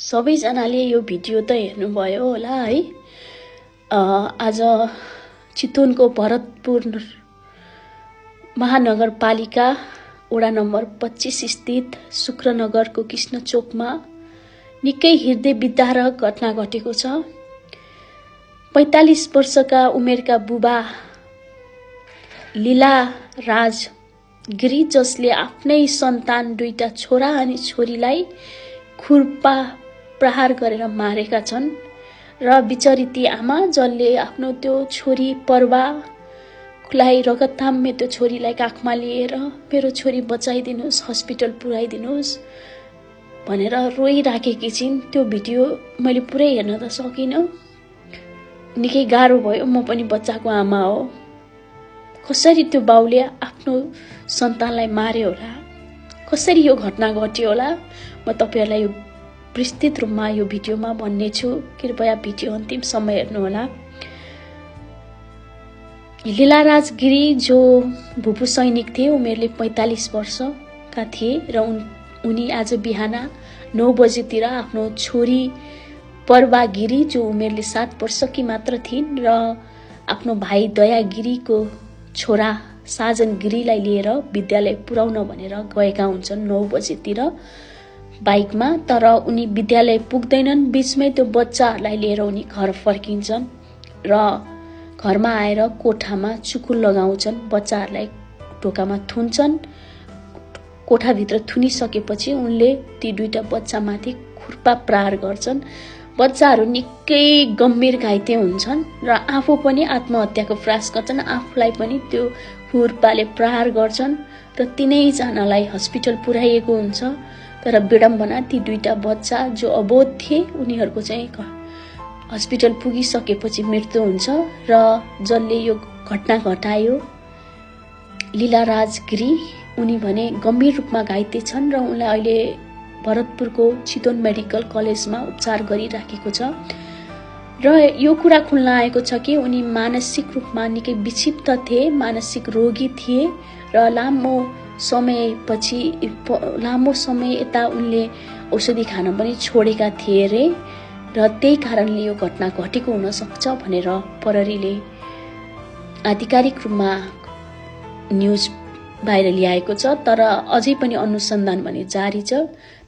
सबैजनाले यो भिडियो त हेर्नुभयो होला है। आज चितवनको भरतपुर महानगरपालिका वडा नम्बर 25 स्थित शुक्रनगरको कृष्ण चोकमा निकै हृदय विदारक घटना घटेको छ। 45 वर्षका उमेरका बुबा लीला राज गिरी, जसले आफ्नै सन्तान दुईटा छोरा अनि छोरीलाई खुर्पा प्रहार गरेर मारेका छन् र बिचरी ती आमा जसले आफ्नो त्यो छोरी पर्वालाई रगतथाम्य त्यो छोरीलाई काखमा लिएर मेरो छोरी बचाइदिनुहोस्, हस्पिटल पुर्याइदिनुहोस् भनेर रोइराखेकी छिन्। त्यो भिडियो मैले पुरै हेर्न त सकिनँ, निकै गाह्रो भयो। म पनि बच्चाको आमा हो। कसरी त्यो बाउले आफ्नो सन्तानलाई मार्यो होला, कसरी यो घटना घट्यो होला, म तपाईहरुलाई यो विस्तृत रूपमा यो भिडियोमा भन्ने छु। कृपया भिडियो अन्तिमसम्म हेर्नुहोला। लीलाराज गिरी जो भूपू सैनिक थिए, उमेरले 45 वर्षका थिए र उनी आज बिहान 9 बजेतिर आफ्नो छोरी पर्वा गिरी जो उमेरले 7 वर्षकी मात्र थिइन् र आफ्नो भाइ दया गिरीको छोरा साजन गिरीलाई लिएर विद्यालय पुर्याउन भनेर गएका हुन्छन् 9 बजेतिर बाइकमा। तर उनी विद्यालय पुग्दैनन्, बीचमै त्यो बच्चाहरूलाई लिएर उनी घर फर्किन्छन् र घरमा आएर कोठामा चुकुल लगाउँछन्, बच्चाहरूलाई ढोकामा थुन्छन्। कोठाभित्र थुनिसकेपछि उनले ती दुईटा बच्चामाथि खुर्पा प्रहार गर्छन्। बच्चाहरू निकै गम्भीर घाइते हुन्छन् र आफू पनि आत्महत्याको प्रयास गर्छन्, आफूलाई पनि त्यो खुर्पाले प्रहार गर्छन् र तीनैजनालाई हस्पिटल पुर्याइएको हुन्छ। तर विडम्बना, ती दुईटा बच्चा जो अबोध थिए उनीहरूको चाहिँ हस्पिटल पुगिसकेपछि मृत्यु हुन्छ र जसले यो घटना घटायो लीलाराज गिरी, उनी भने गम्भीर रूपमा घाइते छन् र उनलाई अहिले भरतपुरको चितवन मेडिकल कलेजमा उपचार गरिराखेको छ। र यो कुरा खुल्न आएको छ कि उनी मानसिक रूपमा निकै विक्षिप्त थिए, मानसिक रोगी थिए र लामो समय यता उनले औषधि खान पनि छोडेका थिए रे र त्यही कारणले यो घटना घटेको हुन सक्छ भनेर प्रहरीले आधिकारिक रूपमा न्यूज बाहिर ल्याएको छ। तर अझै पनि अनुसन्धान भने जारी छ।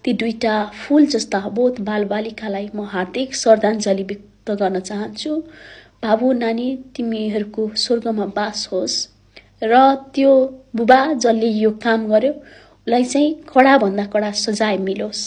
ती दुईटा फूल जस्ता अबोध बालबालिकालाई म हार्दिक श्रद्धाञ्जली व्यक्त गर्न चाहन्छु। बाबु नानी तिमीहरूको स्वर्गमा बास होस् र त्यो बुबा जसले यो काम गर्यो उसलाई चाहिँ कडा भन्दा कडा सजाय मिलोस्।